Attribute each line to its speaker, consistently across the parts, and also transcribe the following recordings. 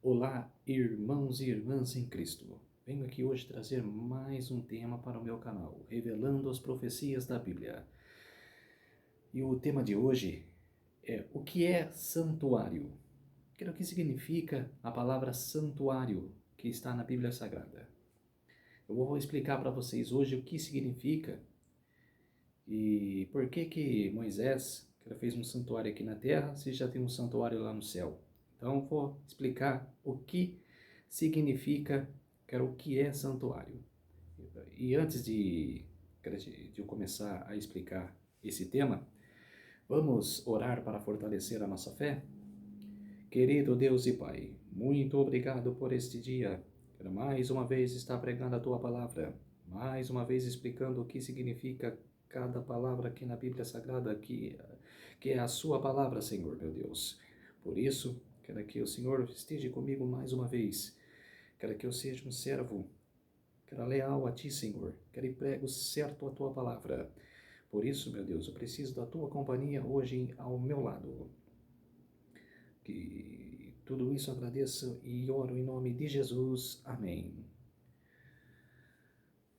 Speaker 1: Olá, irmãos e irmãs em Cristo. Venho aqui hoje trazer mais um tema para o meu canal, revelando as profecias da Bíblia. E o tema de hoje é o que é santuário? O que significa a palavra santuário que está na Bíblia Sagrada? Eu vou explicar para vocês hoje o que significa e por que Moisés fez um santuário aqui na terra se já tem um santuário lá no céu. Então eu vou explicar o que significa, o que é santuário. E antes de eu começar a explicar esse tema, vamos orar para fortalecer a nossa fé? Querido Deus e Pai, muito obrigado por este dia. Quero mais uma vez estar pregando a Tua palavra, mais uma vez explicando o que significa cada palavra aqui na Bíblia Sagrada, que é a Sua palavra, Senhor, meu Deus. Por isso, quero que o Senhor esteja comigo mais uma vez. Quero que eu seja um servo, quero leal a Ti, Senhor. Quero e prego certo a Tua palavra. Por isso, meu Deus, eu preciso da Tua companhia hoje ao meu lado. Que tudo isso agradeço e oro em nome de Jesus. Amém.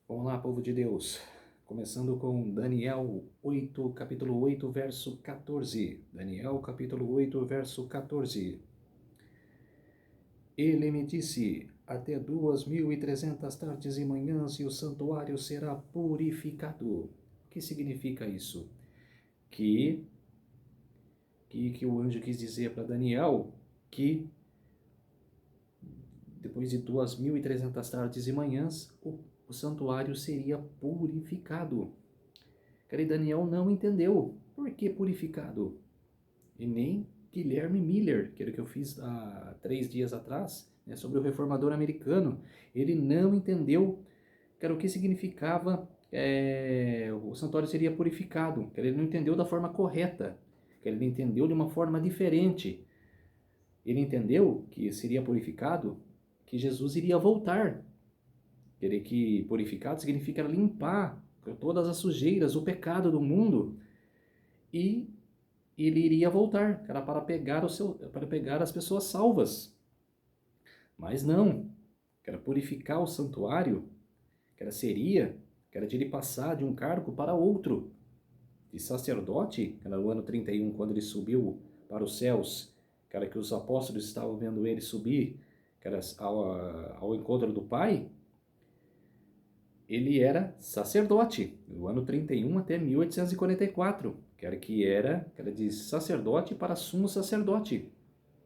Speaker 1: Vamos lá, povo de Deus. Começando com Daniel 8, capítulo 8, verso 14. Daniel, capítulo 8, verso 14. Ele me disse, até 2.300 tardes e manhãs e o santuário será purificado. O que significa isso? Que o anjo quis dizer para Daniel que depois de 2.300 tardes e manhãs, o santuário seria purificado. Cara, e Daniel não entendeu. Por que purificado? E nem Guilherme Miller, que era o que eu fiz há 3 dias atrás, né, sobre o reformador americano. Ele não entendeu, cara, o que significava o santuário seria purificado. Cara, ele não entendeu da forma correta. Cara, ele entendeu de uma forma diferente. Ele entendeu que seria purificado, que Jesus iria voltar. Que purificado significa limpar todas as sujeiras, o pecado do mundo, e ele iria voltar, era para pegar as pessoas salvas. Mas não, era purificar o santuário, seria de ele passar de um cargo para outro, de sacerdote, que era no ano 31, quando ele subiu para os céus, que os apóstolos estavam vendo ele subir, ao encontro do Pai. Ele era sacerdote, do ano 31 até 1844, era de sacerdote para sumo sacerdote.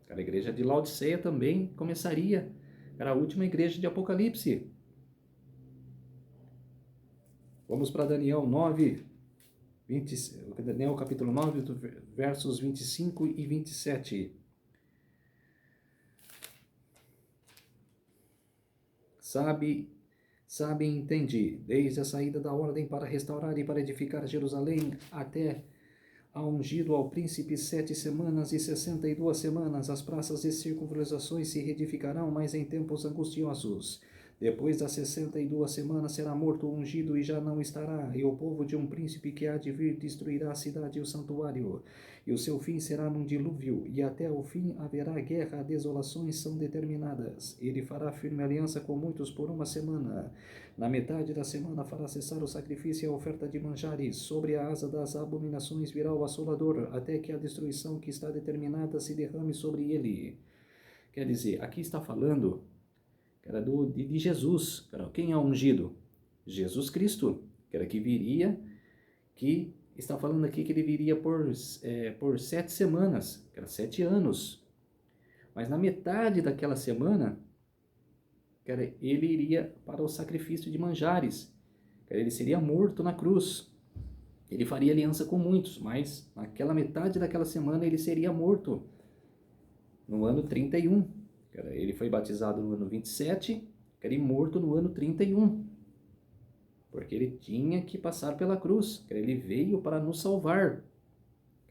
Speaker 1: A igreja de Laodiceia também começaria, era a última igreja de Apocalipse. Vamos para Daniel 9, Daniel capítulo 9, versos 25 e 27. Sabe e entende, desde a saída da ordem para restaurar e para edificar Jerusalém até a ungido ao príncipe 7 semanas e 62 semanas, as praças e circunvalações se reedificarão, mas em tempos angustiosos. Depois das 62 semanas será morto o ungido e já não estará, e o povo de um príncipe que há de vir destruirá a cidade e o santuário. E o seu fim será num dilúvio, e até o fim haverá guerra, desolações são determinadas. Ele fará firme aliança com muitos por 1 semana. Na metade da semana fará cessar o sacrifício e a oferta de manjares. Sobre a asa das abominações virá o assolador, até que a destruição que está determinada se derrame sobre ele. Quer dizer, aqui está falando, de Jesus. Quem é ungido? Jesus Cristo, que viria, que está falando aqui que ele viria por 7 semanas, 7 anos. Mas na metade daquela semana, ele iria para o sacrifício de manjares. Ele seria morto na cruz. Ele faria aliança com muitos, mas naquela metade daquela semana ele seria morto. No ano 31. Ele foi batizado no ano 27, e morto no ano 31. Porque ele tinha que passar pela cruz. Ele veio para nos salvar.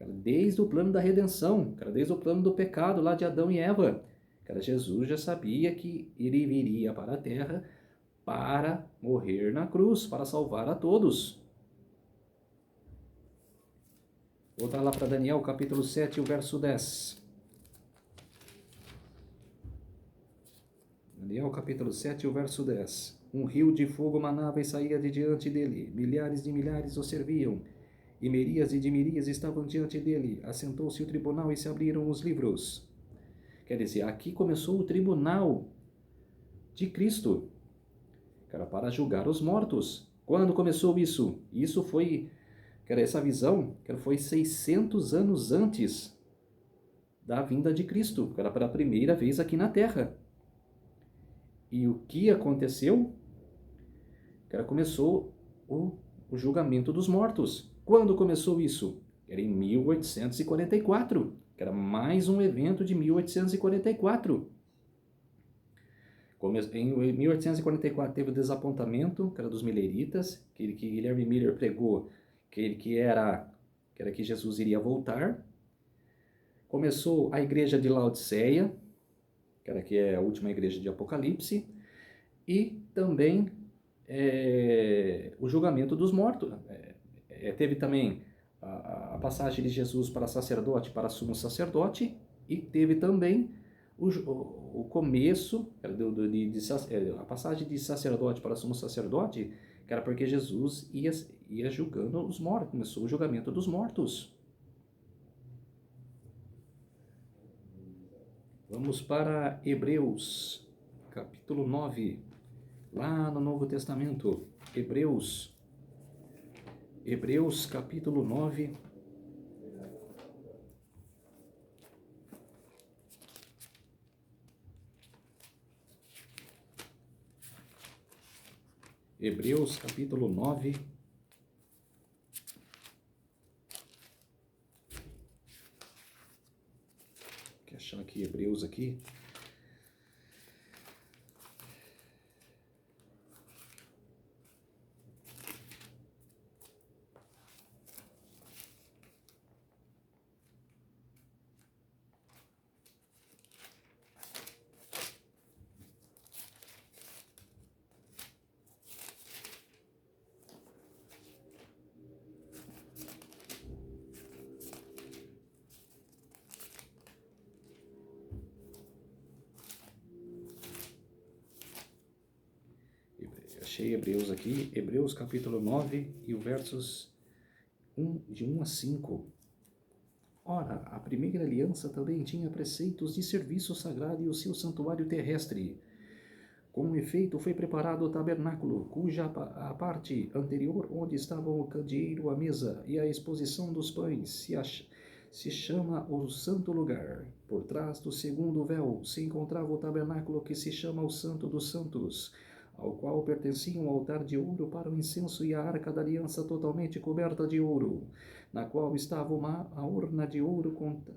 Speaker 1: Desde o plano da redenção, desde o plano do pecado lá de Adão e Eva. Jesus já sabia que ele viria para a terra para morrer na cruz, para salvar a todos. Voltar lá para Daniel, capítulo 7, o verso 10. Daniel capítulo 7, o verso 10. Um rio de fogo manava e saía de diante dele. Milhares de milhares o serviam. E miríades de miríades estavam diante dele. Assentou-se o tribunal e se abriram os livros. Quer dizer, aqui começou o tribunal de Cristo, que era para julgar os mortos. Quando começou isso? Isso foi, essa visão, foi 600 anos antes da vinda de Cristo, que era para a primeira vez aqui na Terra. E o que aconteceu? Começou o julgamento dos mortos. Quando começou isso? Era em 1844, que era mais um evento de 1844. Em 1844 teve o desapontamento, que era dos mileritas, que Guilherme Miller pregou, que era que Jesus iria voltar. Começou a igreja de Laodiceia, que é a última igreja de Apocalipse, e também o julgamento dos mortos. Teve também a passagem de Jesus para sacerdote, para sumo sacerdote, e teve também o começo, a passagem de sacerdote para sumo sacerdote, que era porque Jesus ia julgando os mortos, começou o julgamento dos mortos. Vamos para Hebreus, capítulo 9, lá no Novo Testamento. Hebreus, capítulo 9. Hebreus, capítulo 9. Vou achar aqui Hebreus aqui. Achei Hebreus aqui, Hebreus capítulo 9 e o versos de 1 a 5. Ora, a primeira aliança também tinha preceitos de serviço sagrado e o seu santuário terrestre. Com efeito, foi preparado o tabernáculo, cuja a parte anterior, onde estavam o candeeiro, a mesa e a exposição dos pães, se chama o Santo Lugar. Por trás do segundo véu se encontrava o tabernáculo que se chama o Santo dos Santos, ao qual pertencia um altar de ouro para o incenso e a arca da aliança totalmente coberta de ouro, na qual estava a urna de ouro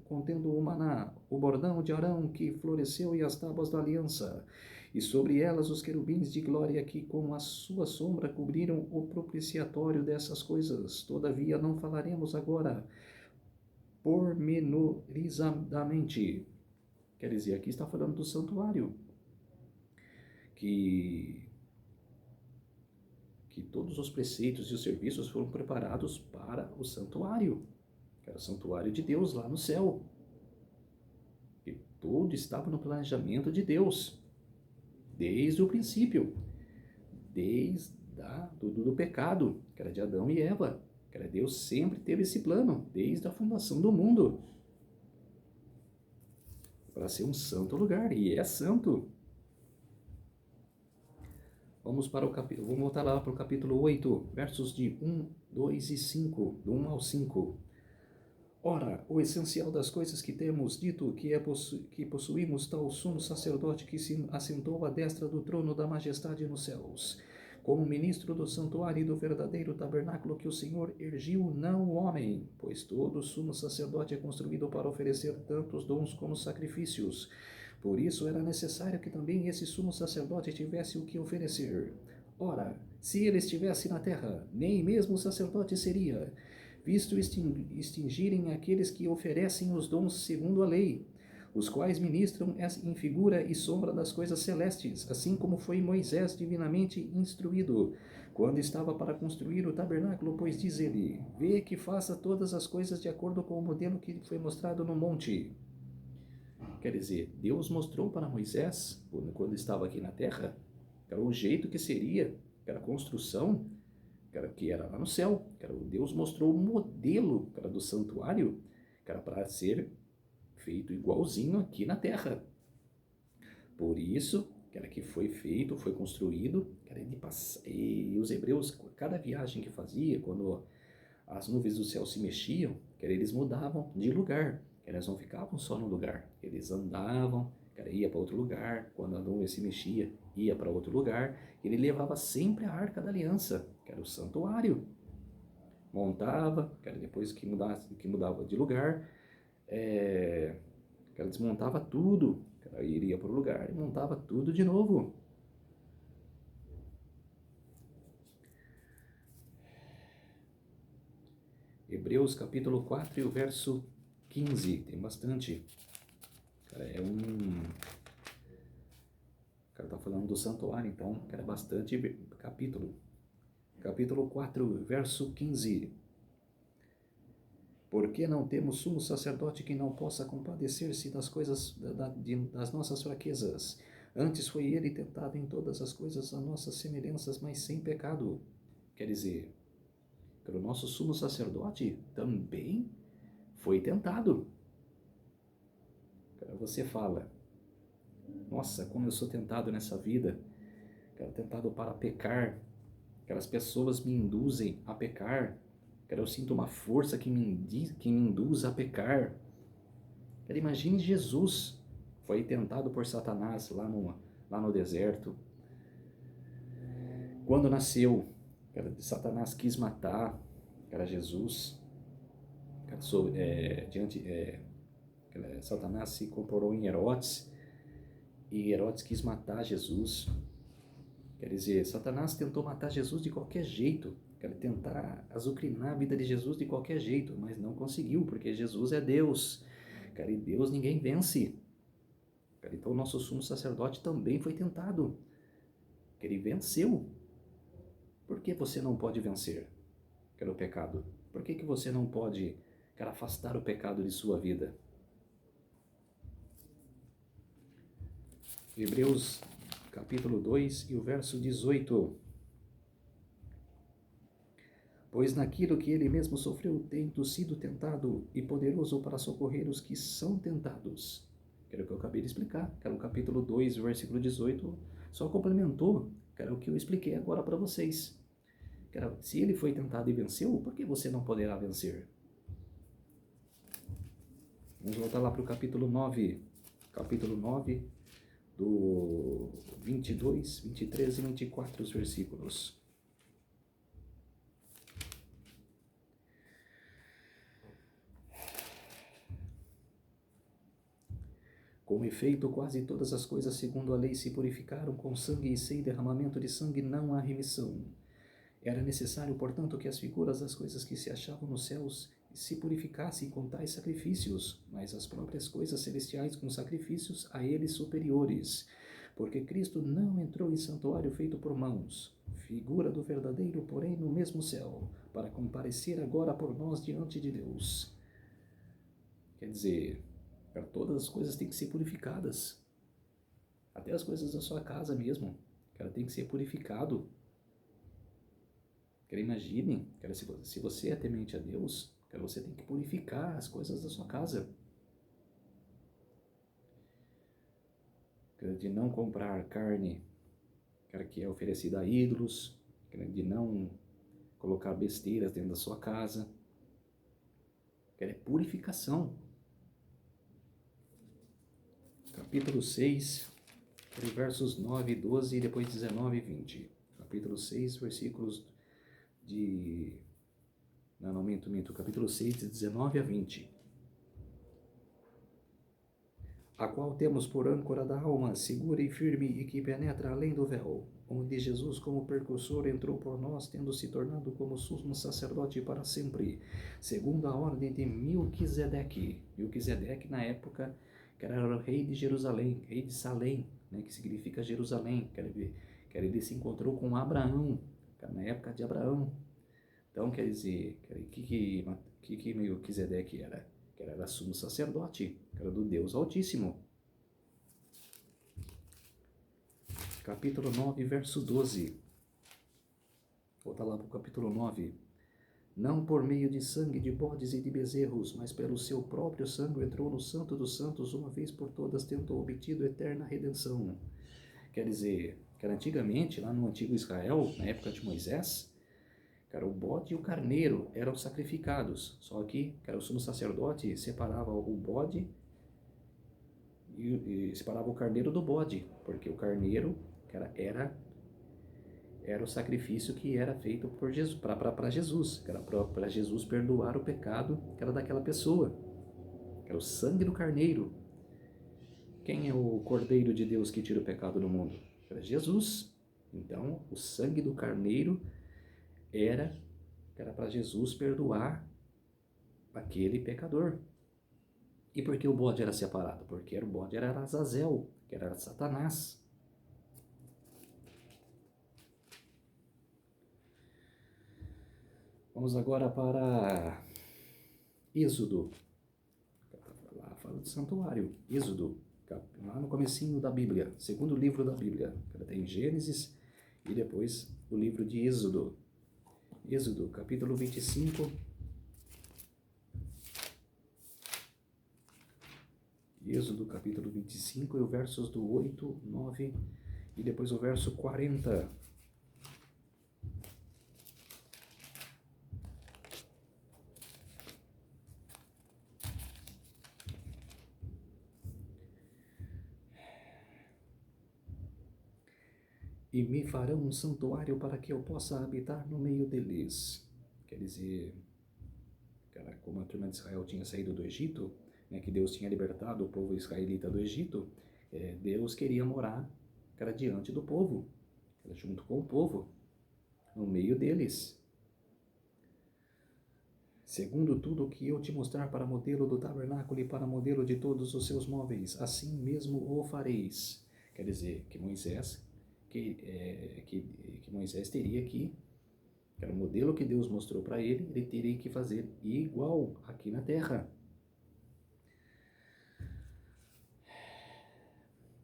Speaker 1: contendo o maná, o bordão de Arão que floresceu e as tábuas da aliança, e sobre elas os querubins de glória que com a sua sombra cobriram o propiciatório dessas coisas. Todavia não falaremos agora pormenorizadamente. Quer dizer, aqui está falando do santuário, que todos os preceitos e os serviços foram preparados para o santuário, que era o santuário de Deus lá no céu. E tudo estava no planejamento de Deus, desde o princípio, desde do pecado, que era de Adão e Eva, que era Deus sempre teve esse plano, desde a fundação do mundo, para ser um santo lugar, e é santo. Vamos voltar lá para o capítulo 8, versos de 1, 2 e 5, do 1 ao 5. Ora, o essencial das coisas que temos dito que possuímos tal sumo sacerdote que se assentou à destra do trono da majestade nos céus, como ministro do santuário e do verdadeiro tabernáculo que o Senhor ergiu, não o homem, pois todo sumo sacerdote é construído para oferecer tantos dons como sacrifícios. Por isso era necessário que também esse sumo sacerdote tivesse o que oferecer. Ora, se ele estivesse na terra, nem mesmo o sacerdote seria, visto extingirem aqueles que oferecem os dons segundo a lei, os quais ministram em figura e sombra das coisas celestes, assim como foi Moisés divinamente instruído, quando estava para construir o tabernáculo, pois diz ele, vê que faça todas as coisas de acordo com o modelo que foi mostrado no monte. Quer dizer, Deus mostrou para Moisés, quando estava aqui na terra, que era o jeito que seria, que era a construção, que era lá no céu. Deus mostrou o modelo, que era do santuário, que era para ser feito igualzinho aqui na terra. Por isso, que foi feito, foi construído, e os hebreus, cada viagem que fazia, quando as nuvens do céu se mexiam, eles mudavam de lugar, eles não ficavam só no lugar, eles andavam, ia para outro lugar, quando a nuvem se mexia, ia para outro lugar, ele levava sempre a Arca da Aliança, que era o santuário, montava, depois que mudava de lugar, desmontava tudo, iria para o lugar e montava tudo de novo. Hebreus capítulo 4 e o verso 15, tem bastante. Tá falando do santuário, então, bastante capítulo. Capítulo 4, verso 15. Porque não temos sumo sacerdote que não possa compadecer-se das coisas das nossas fraquezas. Antes foi ele tentado em todas as coisas a nossas semelhanças, mas sem pecado. Quer dizer, o nosso sumo sacerdote também foi tentado. Você fala, nossa, como eu sou tentado nessa vida, tentado para pecar, as pessoas me induzem a pecar, eu sinto uma força que me induz a pecar. Imagine Jesus, foi tentado por Satanás lá no deserto. Quando nasceu, Satanás quis matar, Jesus. Satanás se incorporou em Herodes, e Herodes quis matar Jesus. Quer dizer, Satanás tentou matar Jesus de qualquer jeito, tentar azucrinar a vida de Jesus de qualquer jeito, mas não conseguiu, porque Jesus é Deus. E Deus ninguém vence. Então o nosso sumo sacerdote também foi tentado. Ele venceu. Por que você não pode vencer? O pecado. Por que você não pode, afastar o pecado de sua vida? Hebreus capítulo 2 e o verso 18. Pois naquilo que ele mesmo sofreu, tendo sido tentado e poderoso para socorrer os que são tentados. Que era o que eu acabei de explicar, que era o capítulo 2, versículo 18, só complementou, que era o que eu expliquei agora para vocês. Que era, se ele foi tentado e venceu, por que você não poderá vencer? Vamos voltar lá para o capítulo 9. Capítulo 9, do 22, 23 e 24 os versículos. Com efeito, quase todas as coisas segundo a lei se purificaram com sangue, e sem derramamento de sangue não há remissão. Era necessário, portanto, que as figuras das coisas que se achavam nos céus se purificassem com tais sacrifícios, mas as próprias coisas celestiais com sacrifícios a eles superiores. Porque Cristo não entrou em santuário feito por mãos, figura do verdadeiro, porém no mesmo céu, para comparecer agora por nós diante de Deus. Quer dizer, todas as coisas têm que ser purificadas. Até as coisas da sua casa mesmo, tem que ser purificado. Imagine, se você é temente a Deus, você tem que purificar as coisas da sua casa. De não comprar carne, que é oferecida a ídolos, de não colocar besteiras dentro da sua casa. É purificação. Capítulo 6, versos 9 e 12 e depois 19 e 20. Capítulo 6, versículos capítulo 6, de 19 a 20. A qual temos por âncora da alma, segura e firme, e que penetra além do véu, onde Jesus, como precursor, entrou por nós, tendo se tornado como sumo sacerdote para sempre, segundo a ordem de Melquisedeque. Melquisedeque, na época, que era o rei de Jerusalém, rei de Salém, que significa Jerusalém, ele se encontrou com Abraão, na época de Abraão. Então, quer dizer, que Melquisedeque era? Era sumo sacerdote, era do Deus Altíssimo. capítulo 9, verso 12. Volta lá para o capítulo 9. Não por meio de sangue de bodes e de bezerros, mas pelo seu próprio sangue entrou no Santo dos Santos uma vez por todas, tendo obtido eterna redenção. Quer dizer, que antigamente, lá no antigo Israel, na época de Moisés, cara, o bode e o carneiro eram sacrificados. Só que, cara, o sumo sacerdote separava o bode e separava o carneiro do bode, porque o carneiro, cara, era o sacrifício que era feito por Jesus, para Jesus, que era para Jesus perdoar o pecado que era daquela pessoa, que era o sangue do carneiro. Quem é o Cordeiro de Deus que tira o pecado do mundo? Era Jesus. Então, o sangue do carneiro era para Jesus perdoar aquele pecador. E por que o bode era separado? Porque o bode era Azazel, que era Satanás. Vamos agora para Êxodo. Lá fala do santuário. Êxodo, lá no comecinho da Bíblia, segundo livro da Bíblia. Tem Gênesis e depois o livro de Êxodo. Êxodo, capítulo 25. Êxodo, capítulo 25, e os versos do 8, 9 e depois o verso 40. E me farão um santuário para que eu possa habitar no meio deles. Quer dizer, cara, como a turma de Israel tinha saído do Egito, né, que Deus tinha libertado o povo israelita do Egito, Deus queria morar, cara, diante do povo, junto com o povo, no meio deles. Segundo tudo o que eu te mostrar para modelo do tabernáculo e para modelo de todos os seus móveis, assim mesmo o fareis. Quer dizer, que Moisés, que Moisés teria que era o modelo que Deus mostrou para ele, ele teria que fazer igual aqui na terra.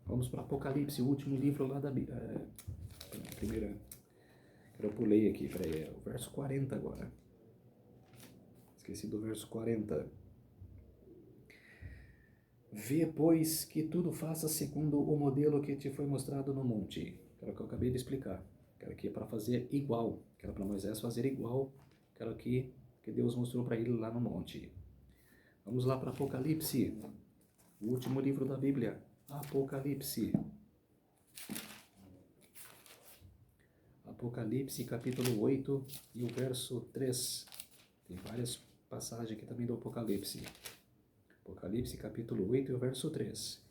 Speaker 1: Vamos para Apocalipse, o último livro lá da Bíblia. Primeira, eu pulei aqui, peraí, o verso 40 agora. Esqueci do verso 40. Vê, pois, que tudo faça segundo o modelo que te foi mostrado no monte. Que era o que eu acabei de explicar. Que era que é para fazer igual. Que era para Moisés fazer igual. Que era o que Deus mostrou para ele lá no monte. Vamos lá para Apocalipse. O último livro da Bíblia. Apocalipse. Apocalipse, capítulo 8 e o verso 3. Tem várias passagens aqui também do Apocalipse. Apocalipse, capítulo 8 e o verso 3.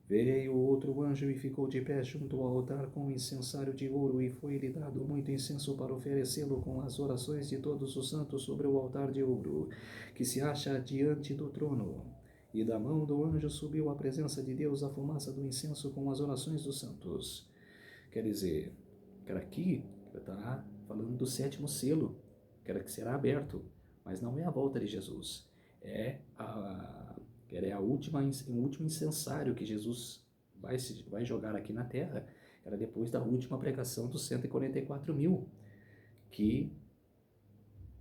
Speaker 1: Veio outro anjo e ficou de pé junto ao altar com um incensário de ouro, e foi-lhe dado muito incenso para oferecê-lo com as orações de todos os santos sobre o altar de ouro, que se acha diante do trono. E da mão do anjo subiu à presença de Deus a fumaça do incenso com as orações dos santos. Quer dizer, que aqui está falando do sétimo selo, que será aberto, mas não é a volta de Jesus, é o último incensário que Jesus vai jogar aqui na terra, era depois da última pregação dos 144 mil, que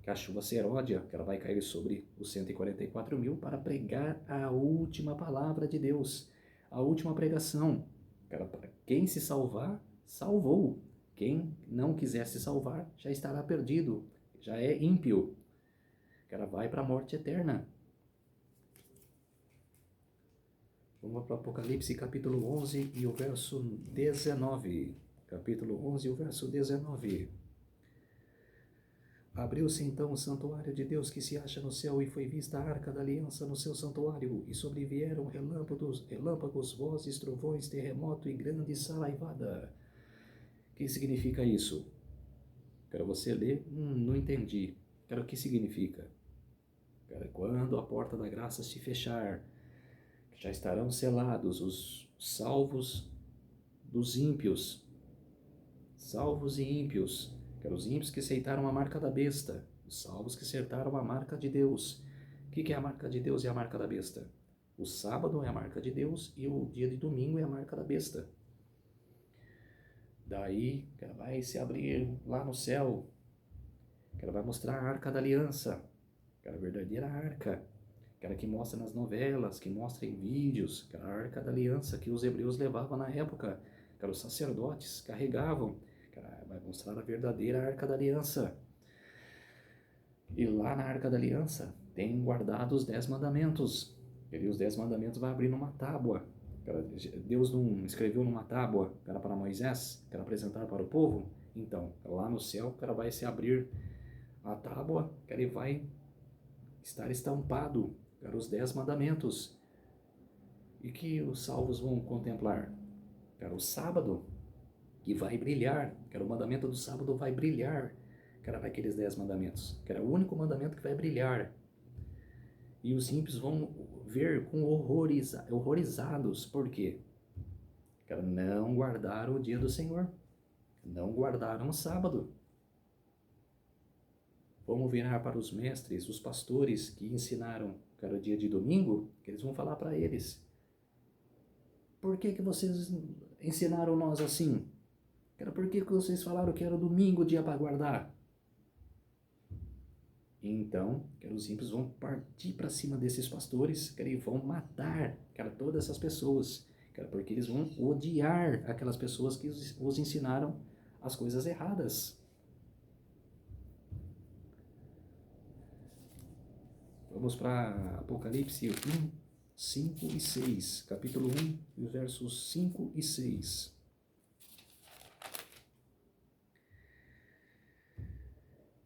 Speaker 1: a chuva seródia, que ela vai cair sobre os 144 mil para pregar a última palavra de Deus, a última pregação. Quem se salvar, salvou. Quem não quiser se salvar, já estará perdido, já é ímpio. Ela vai para a morte eterna. Vamos para o Apocalipse, capítulo 11 e o verso 19. Capítulo 11 e o verso 19. Abriu-se então o santuário de Deus que se acha no céu, e foi vista a arca da aliança no seu santuário, e sobrevieram relâmpagos, vozes, trovões, terremoto e grande saraivada. O que significa isso? Quero você ler, não entendi. Quero o que significa. Quando a porta da graça se fechar, já estarão selados os salvos dos ímpios. Salvos e ímpios. Os ímpios que aceitaram a marca da besta. Os salvos que acertaram a marca de Deus. O que é a marca de Deus e a marca da besta? O sábado é a marca de Deus e o dia de domingo é a marca da besta. Daí, cara, vai se abrir lá no céu, cara, vai mostrar a Arca da Aliança, cara, a verdadeira arca, cara, que mostra nas novelas, que mostra em vídeos, cara, a Arca da Aliança que os hebreus levavam na época, cara, os sacerdotes carregavam, cara, vai mostrar a verdadeira Arca da Aliança. E lá na Arca da Aliança tem guardado os 10 mandamentos. E os 10 mandamentos vai abrir numa tábua. Deus não escreveu numa tábua para Moisés, para apresentar para o povo. Então, lá no céu, vai se abrir a tábua, e vai estar estampado os 10 mandamentos. E que os salvos vão contemplar? O sábado, que vai brilhar. O mandamento do sábado vai brilhar. Vai aqueles 10 mandamentos. O único mandamento que vai brilhar. E os ímpios vão ver com horrorizados. Por quê? Não guardaram o dia do Senhor. Não guardaram o sábado. Vamos virar para os mestres, os pastores que ensinaram o dia de domingo, que eles vão falar para eles. Por que vocês ensinaram nós assim? Por que vocês falaram que era domingo o dia para guardar? Então, os ímpios vão partir para cima desses pastores, e vão matar, todas essas pessoas, porque eles vão odiar aquelas pessoas que os ensinaram as coisas erradas. Vamos para Apocalipse 1, 5 e 6, capítulo 1, versos 5 e 6.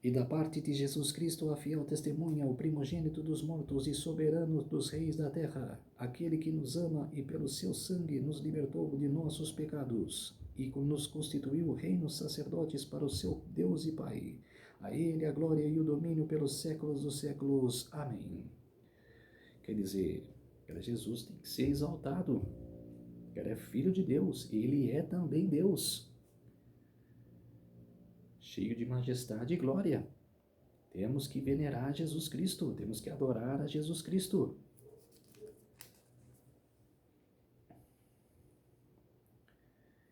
Speaker 1: E da parte de Jesus Cristo, a fiel testemunha, o primogênito dos mortos e soberano dos reis da terra, aquele que nos ama e pelo seu sangue nos libertou de nossos pecados e nos constituiu reino sacerdotes para o seu Deus e Pai. A ele a glória e o domínio pelos séculos dos séculos. Amém. Quer dizer, Jesus tem que ser exaltado. É filho de Deus, ele é também Deus. Cheio de majestade e glória. Temos que venerar Jesus Cristo, temos que adorar a Jesus Cristo.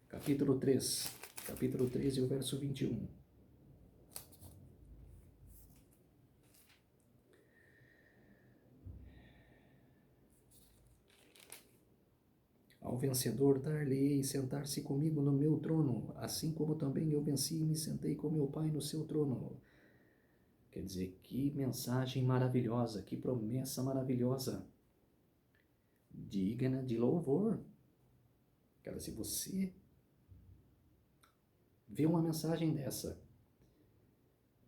Speaker 1: Capítulo 3 e o verso 21. Ao vencedor dar-lhe-ei sentar-se comigo no meu trono, assim como também eu venci e me sentei com meu Pai no seu trono. Quer dizer, que mensagem maravilhosa, que promessa maravilhosa, digna de louvor. Se você vê uma mensagem dessa,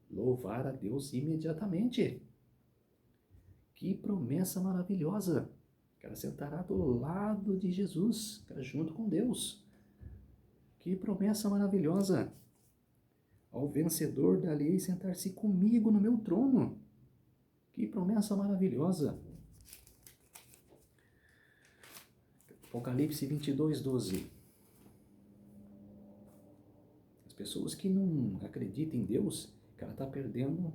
Speaker 1: louvar a Deus imediatamente. Que promessa maravilhosa. Sentará do lado de Jesus, junto com Deus. Que promessa maravilhosa. Ao vencedor dar-lhe-ei sentar-se comigo no meu trono. Que promessa maravilhosa. Apocalipse 22, 12. As pessoas que não acreditam em Deus, está perdendo,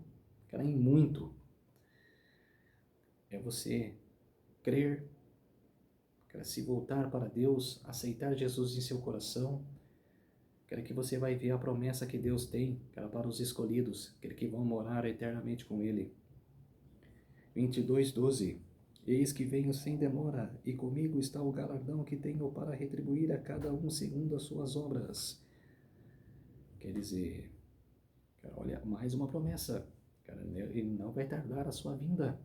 Speaker 1: em muito. É você crer, se voltar para Deus, aceitar Jesus em seu coração, que você vai ver a promessa que Deus tem, para os escolhidos, que vão morar eternamente com Ele. 22, 12. Eis que venho sem demora, e comigo está o galardão que tenho para retribuir a cada um segundo as suas obras. Quer dizer, olha, mais uma promessa. Ele não vai tardar a sua vinda.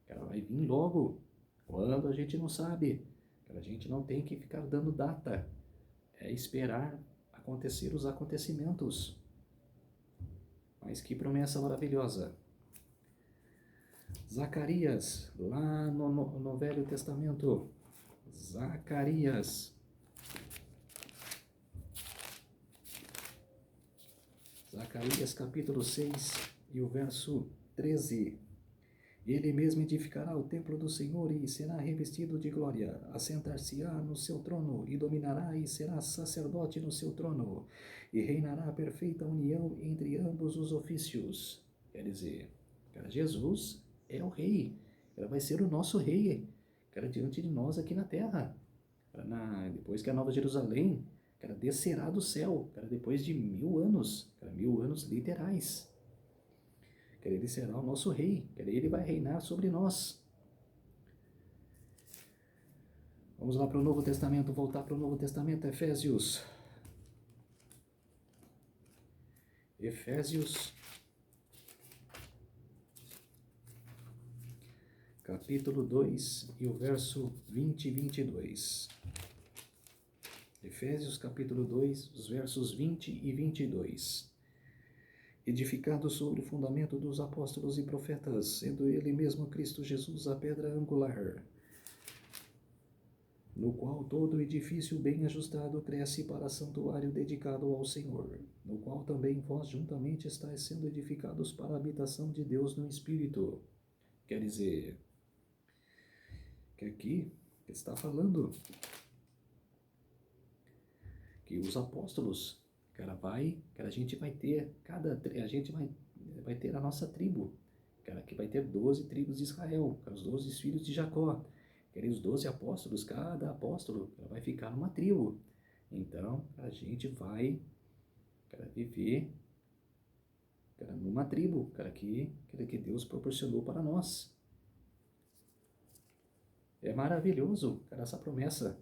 Speaker 1: Vai vir logo. Quando a gente não sabe. A gente não tem que ficar dando data. É esperar acontecer os acontecimentos. Mas que promessa maravilhosa. Zacarias, lá no Velho Testamento. Zacarias. Zacarias capítulo 6 e o verso 13. Ele mesmo edificará o templo do Senhor e será revestido de glória. Assentar-se-á no seu trono e dominará e será sacerdote no seu trono. E reinará a perfeita união entre ambos os ofícios. Quer dizer, Jesus é o rei. Ele vai ser o nosso rei, diante de nós aqui na terra. Depois que a Nova Jerusalém, cara, descerá do céu, cara, depois de 1000 anos, cara, 1000 anos literais. Cara, ele será o nosso rei, cara, ele vai reinar sobre nós. Vamos lá para o Novo Testamento, voltar para o Novo Testamento, Efésios, capítulo 2 e o verso 20 e 22. Efésios, capítulo 2, os versos 20 e 22. Edificado sobre o fundamento dos apóstolos e profetas, sendo ele mesmo Cristo Jesus a pedra angular, no qual todo edifício bem ajustado cresce para santuário dedicado ao Senhor, no qual também vós juntamente estáis sendo edificados para a habitação de Deus no Espírito. Quer dizer, que aqui está falando que os apóstolos, cara, a gente vai ter vai ter a nossa tribo, cara, que vai ter 12 tribos de Israel, cara, os 12 filhos de Jacó. Querem os 12 apóstolos, cada apóstolo vai ficar numa tribo. Então, a gente vai, cara, viver, cara, numa tribo, cara, que Deus proporcionou para nós. É maravilhoso, cara, essa promessa.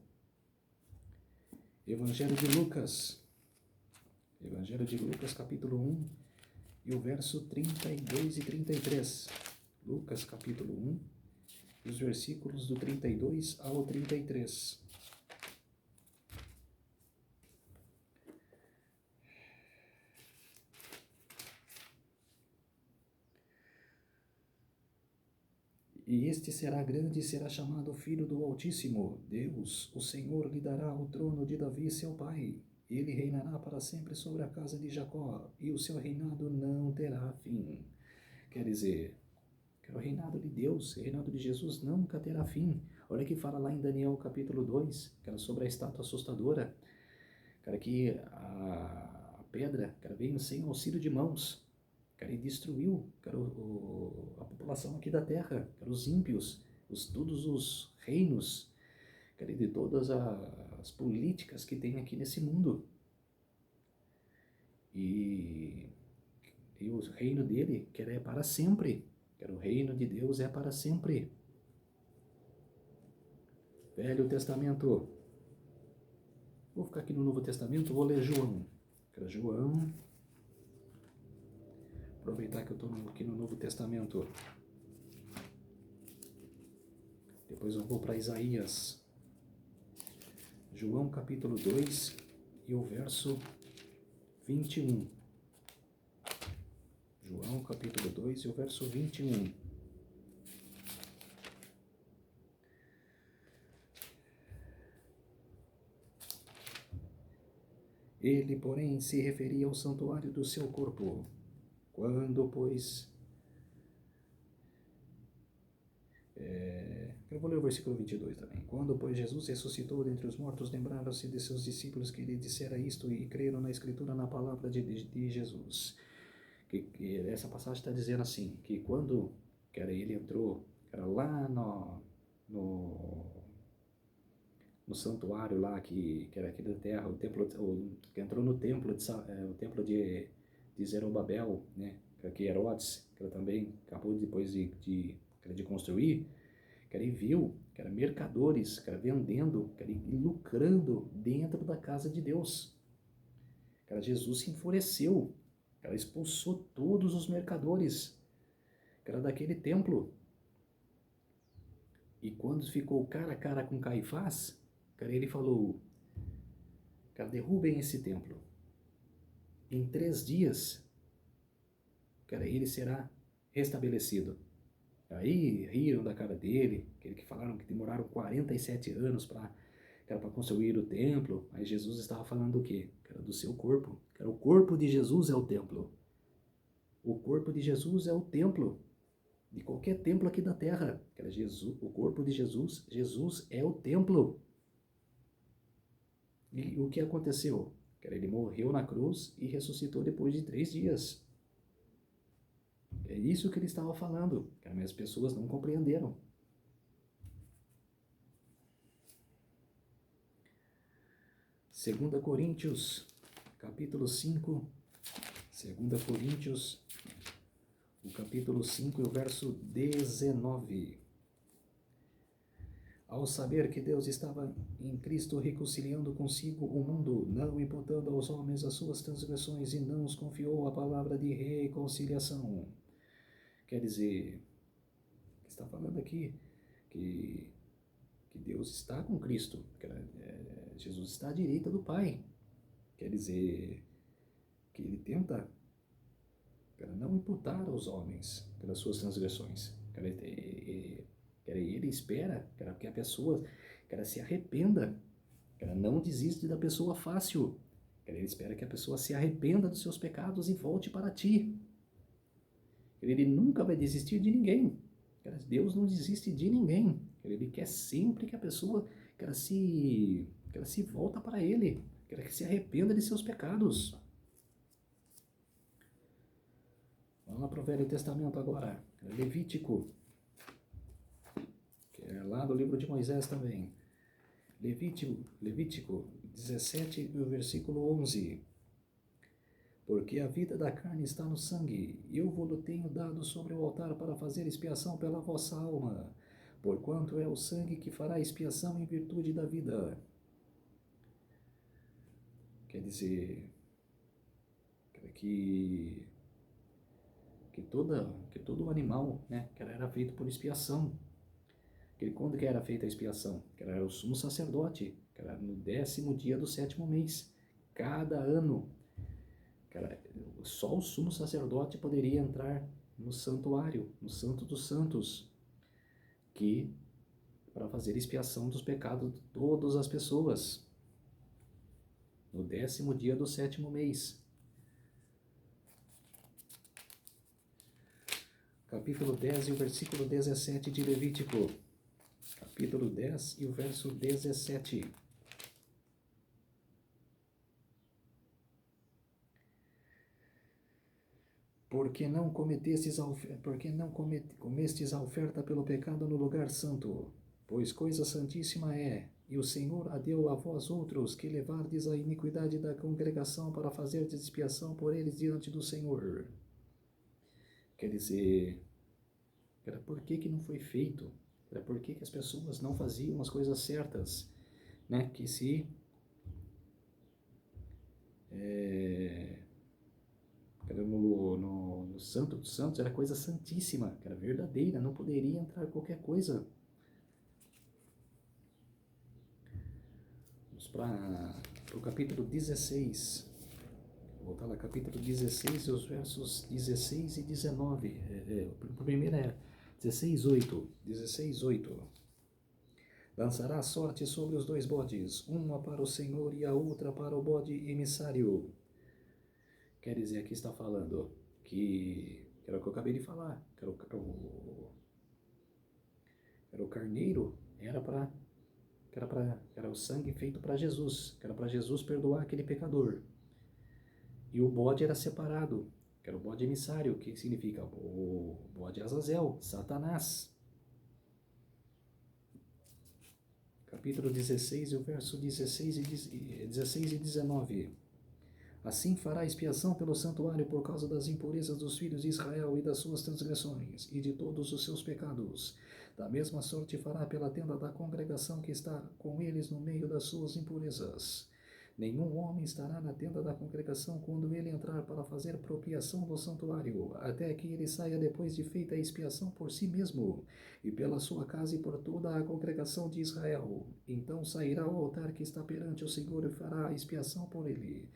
Speaker 1: Evangelho de Lucas, capítulo 1, e o verso 32 e 33. Lucas, capítulo 1, os versículos do 32 ao 33. E este será grande e será chamado Filho do Altíssimo. Deus, o Senhor, lhe dará o trono de Davi, seu pai. Ele reinará para sempre sobre a casa de Jacó, e o seu reinado não terá fim. Quer dizer, que o reinado de Deus, o reinado de Jesus nunca terá fim. Olha que fala lá em Daniel capítulo 2, cara, sobre a estátua assustadora, cara, que a pedra, cara, veio sem auxílio de mãos, cara, e destruiu, cara, a população aqui da terra, cara, os ímpios, todos os reinos, cara, de todas as políticas que tem aqui nesse mundo. E o reino dele, que é para sempre, cara, o reino de Deus é para sempre. Velho Testamento. Vou ficar aqui no Novo Testamento, vou ler João. Cara, João. Aproveitar que eu estou aqui no Novo Testamento. Depois eu vou para Isaías. João capítulo 2 e o verso 21. João capítulo 2 e o verso 21. Ele, porém, se referia ao santuário do seu corpo. Quando, pois... Eu vou ler o versículo 22 também. Quando, pois, Jesus ressuscitou dentre os mortos, lembraram-se de seus discípulos que lhe dissera isto e creram na Escritura, na palavra de Jesus. Que essa passagem está dizendo assim, que quando ele entrou lá no santuário lá, que era aqui da terra, o templo, que entrou no templo o templo de Zerubabel, né, que Herodes, que também acabou depois de construir, que ele viu, que era mercadores, que era vendendo, que era lucrando dentro da casa de Deus. Que Jesus se enfureceu, que ela expulsou todos os mercadores, que era daquele templo. E quando ficou cara a cara com Caifás, cara, ele falou, cara, derrubem esse templo. Em 3 dias, cara, ele será restabelecido. Aí riram da cara dele, que falaram que demoraram 47 anos para construir o templo. Mas Jesus estava falando do quê? Que era do seu corpo. Que era o corpo de Jesus é o templo. O corpo de Jesus é o templo. De qualquer templo aqui da terra. Que era Jesus, o corpo de Jesus. Jesus é o templo. E o que aconteceu? Que ele morreu na cruz e ressuscitou depois de 3 dias. É isso que ele estava falando, mas as pessoas não compreenderam. 2 Coríntios, capítulo 5, 2 Coríntios, o capítulo 5 e o verso 19. Ao saber que Deus estava em Cristo reconciliando consigo o mundo, não imputando aos homens as suas transgressões, e não os confiou a palavra de reconciliação. Quer dizer, está falando aqui que Deus está com Cristo, Jesus está à direita do Pai. Quer dizer, que ele tenta não imputar aos homens pelas suas transgressões. Ele espera que a pessoa se arrependa, não desiste da pessoa fácil. Ele espera que a pessoa se arrependa dos seus pecados e volte para ti. Ele nunca vai desistir de ninguém. Deus não desiste de ninguém. Ele quer sempre que a pessoa se volta para Ele, que se arrependa de seus pecados. Vamos lá para o Velho Testamento agora. Levítico, que é lá do livro de Moisés também. Levítico 17, o versículo 11. Porque a vida da carne está no sangue, eu vos tenho dado sobre o altar para fazer expiação pela vossa alma, porquanto é o sangue que fará expiação em virtude da vida. Quer dizer, que todo animal, era feito por expiação. Quando que era feita a expiação? Era o sumo sacerdote, era no 10º dia do 7º mês. Cada ano, só o sumo sacerdote poderia entrar no santuário, no Santo dos Santos, para fazer expiação dos pecados de todas as pessoas, no 10º dia do 7º mês. Capítulo 10 e o versículo 17 de Levítico. Capítulo 10 e o verso 17. Porque não comestes a oferta pelo pecado no lugar santo, pois coisa santíssima é, e o Senhor a deu a vós outros, que levardes a iniquidade da congregação para fazerdes expiação por eles diante do Senhor. Quer dizer, por que não foi feito? Por que as pessoas não faziam as coisas certas? Que se no Santo dos Santos era coisa santíssima, era verdadeira, não poderia entrar qualquer coisa. Vamos para o capítulo 16. Vou voltar lá, capítulo 16, os versos 16 e 19. O primeiro é 16:8. 16:8. Lançará a sorte sobre os 2 bodes, uma para o Senhor e a outra para o bode emissário. Quer dizer, aqui está falando que era o que eu acabei de falar, era o carneiro, era o sangue feito para Jesus, que era para Jesus perdoar aquele pecador. E o bode era separado, que era o bode emissário, que significa o bode Azazel, Satanás. Capítulo 16, o verso 16 e 19. Assim fará expiação pelo santuário por causa das impurezas dos filhos de Israel e das suas transgressões e de todos os seus pecados. Da mesma sorte fará pela tenda da congregação que está com eles no meio das suas impurezas. Nenhum homem estará na tenda da congregação quando ele entrar para fazer propriação do santuário, até que ele saia depois de feita a expiação por si mesmo, e pela sua casa e por toda a congregação de Israel. Então sairá ao altar que está perante o Senhor e fará a expiação por ele.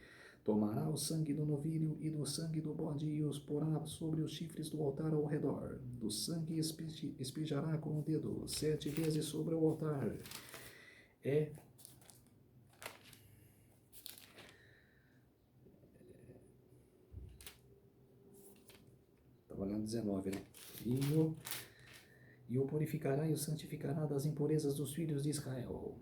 Speaker 1: Tomará o sangue do novilho e do sangue do bode e os porá sobre os chifres do altar ao redor. Do sangue espijará com o dedo 7 vezes sobre o altar. Estava olhando 19, né? E o purificará e o santificará das impurezas dos filhos de Israel.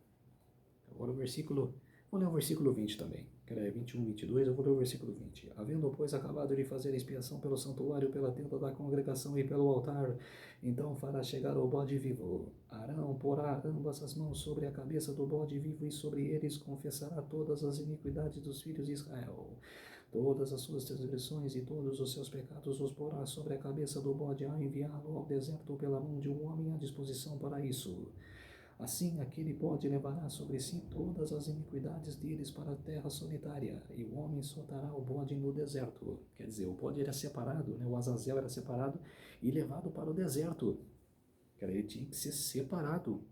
Speaker 1: Agora o versículo Vou ler o versículo 20 também, que é 21, 22, eu vou ler o versículo 20. Havendo, pois, acabado de fazer expiação pelo santuário, pela tenda da congregação e pelo altar, então fará chegar o bode vivo. Arão porá ambas as mãos sobre a cabeça do bode vivo e sobre eles confessará todas as iniquidades dos filhos de Israel. Todas as suas transgressões e todos os seus pecados os porá sobre a cabeça do bode a enviá-lo ao deserto pela mão de um homem à disposição para isso. Assim, aquele bode levará sobre si todas as iniquidades deles para a terra solitária, e o homem soltará o bode no deserto. Quer dizer, o bode era separado, né? O Azazel era separado e levado para o deserto. Ele tinha que ser separado.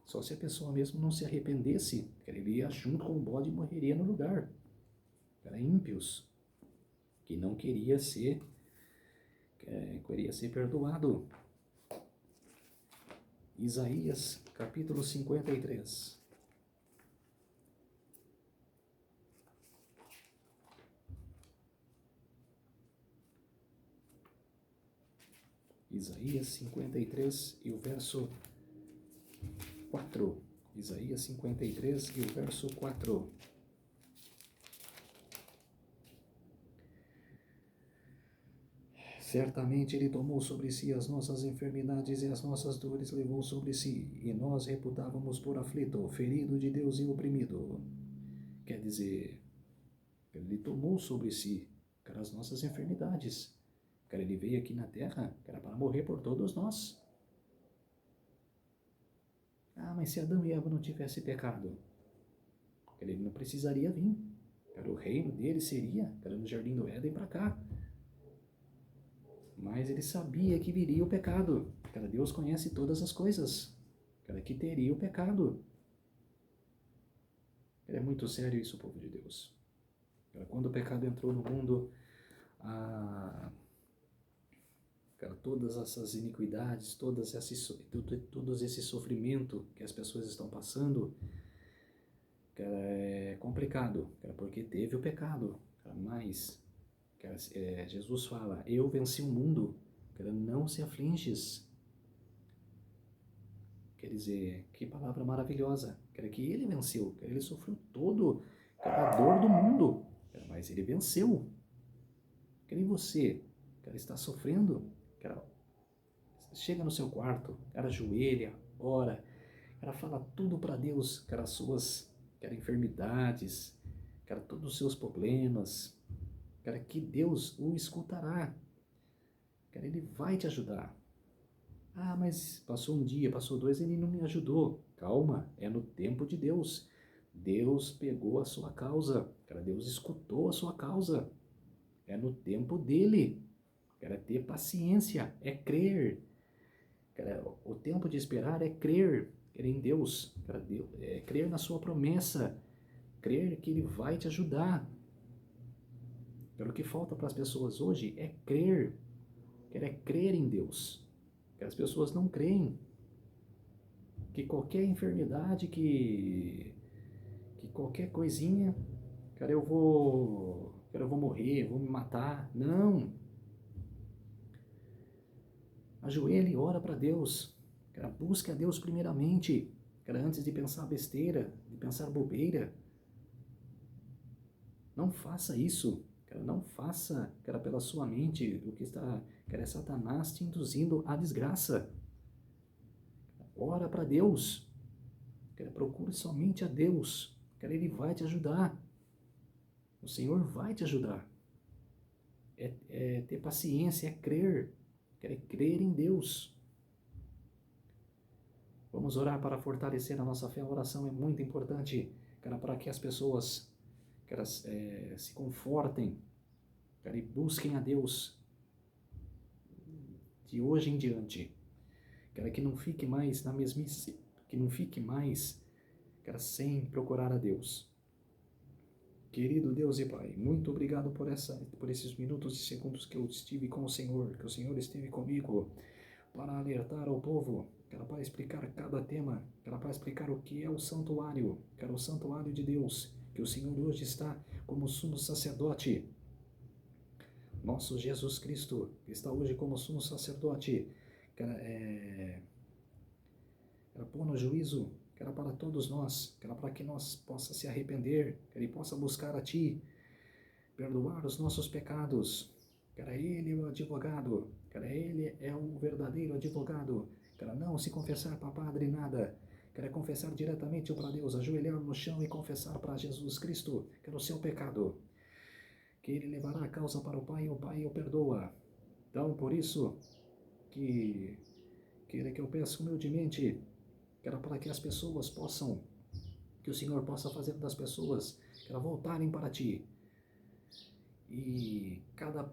Speaker 1: Só se a pessoa mesmo não se arrependesse, ele ia junto com o bode e morreria no lugar. Ímpios, que não queria ser perdoado. Isaías, capítulo 53. Isaías 53 e o verso 4. Isaías 53 e o verso 4. Certamente ele tomou sobre si as nossas enfermidades e as nossas dores levou sobre si, e nós reputávamos por aflito, ferido de Deus e oprimido. Quer dizer, ele tomou sobre si as nossas enfermidades. Ele veio aqui na terra para morrer por todos nós. Mas se Adão e Eva não tivessem pecado, ele não precisaria vir. O reino dele seria no jardim do Éden para cá. Mas ele sabia que viria o pecado. Deus conhece todas as coisas. Que teria o pecado. É muito sério isso, povo de Deus. Quando o pecado entrou no mundo, todas essas iniquidades, todo esse sofrimento que as pessoas estão passando, é complicado, porque teve o pecado. Mas Jesus fala, eu venci o mundo, não se afliges. Quer dizer, que palavra maravilhosa, que ele venceu, ele sofreu todo a dor do mundo, mas ele venceu. E você, está sofrendo, chega no seu quarto, ajoelha, ora, fala tudo para Deus, as suas enfermidades, todos os seus problemas, que Deus o escutará, ele vai te ajudar. Mas passou um dia, passou 2, ele não me ajudou. Calma, é no tempo de Deus. Deus pegou a sua causa, Deus escutou a sua causa. É no tempo dele. Ter paciência, é crer. O tempo de esperar é crer em Deus, é crer na sua promessa, crer que ele vai te ajudar. O que falta para as pessoas hoje é crer, crer em Deus. As pessoas não creem que qualquer enfermidade, que qualquer coisinha, eu vou morrer, vou me matar. Não. Ajoelhe e ora para Deus. Busque a Deus primeiramente, antes de pensar besteira, de pensar bobeira. Não faça isso. Não faça, pela sua mente, o que está, é Satanás te induzindo à desgraça. Ora para Deus. Procure somente a Deus. Ele vai te ajudar. O Senhor vai te ajudar. É ter paciência, é crer. Crer em Deus. Vamos orar para fortalecer a nossa fé. A oração é muito importante, para que as pessoas se confortem, e busquem a Deus de hoje em diante. Que não fique mais na mesmice, que não fique mais, sem procurar a Deus. Querido Deus e Pai, muito obrigado por esses minutos e segundos que eu estive com o Senhor, que o Senhor esteve comigo, para alertar ao povo, para explicar cada tema, para explicar o que é o santuário, o santuário de Deus, que o Senhor hoje está como sumo sacerdote. Nosso Jesus Cristo está hoje como sumo sacerdote, para pôr no juízo que era para todos nós, que era para que nós possa se arrepender, que Ele possa buscar a Ti, perdoar os nossos pecados, que era Ele o advogado, que era Ele é o verdadeiro advogado, que era não se confessar para padre nada, que era confessar diretamente para Deus, ajoelhar no chão e confessar para Jesus Cristo, que era o seu pecado, que Ele levará a causa para o Pai e o Pai o perdoa. Então, por isso, que eu peço humildemente, que era para que as pessoas possam, que o Senhor possa fazer das pessoas, que elas voltarem para Ti. E cada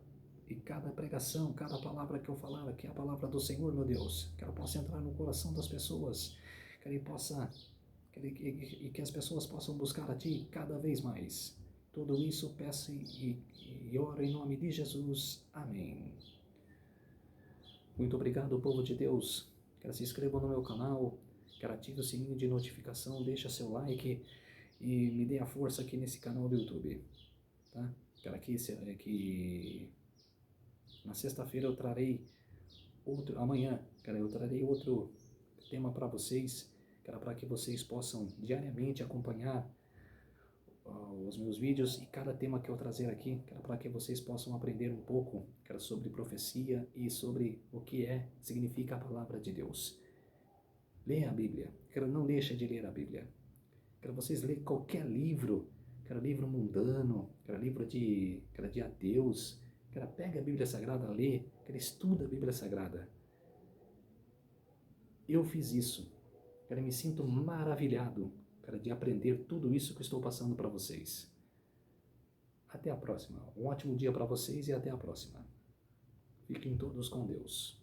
Speaker 1: pregação, cada palavra que eu falar, que é a palavra do Senhor, meu Deus, que ela possa entrar no coração das pessoas, que Ele possa, que as pessoas possam buscar a Ti cada vez mais. Tudo isso peço e oro em nome de Jesus. Amém. Muito obrigado, povo de Deus. Que se inscrevam no meu canal, que ative o sininho de notificação, deixa seu like e me dê a força aqui nesse canal do YouTube, tá? Quero que na sexta-feira eu trarei amanhã, eu trarei outro tema para vocês, que era para que vocês possam diariamente acompanhar os meus vídeos e cada tema que eu trazer aqui, que era para que vocês possam aprender um pouco, que era sobre profecia e sobre o que significa a palavra de Deus. Leia a Bíblia, não deixe de ler a Bíblia. Quero vocês lerem qualquer livro, livro mundano, livro de ateus, pega a Bíblia Sagrada, lê, estuda a Bíblia Sagrada. Eu fiz isso, me sinto maravilhado, de aprender tudo isso que estou passando para vocês. Até a próxima, um ótimo dia para vocês e até a próxima. Fiquem todos com Deus.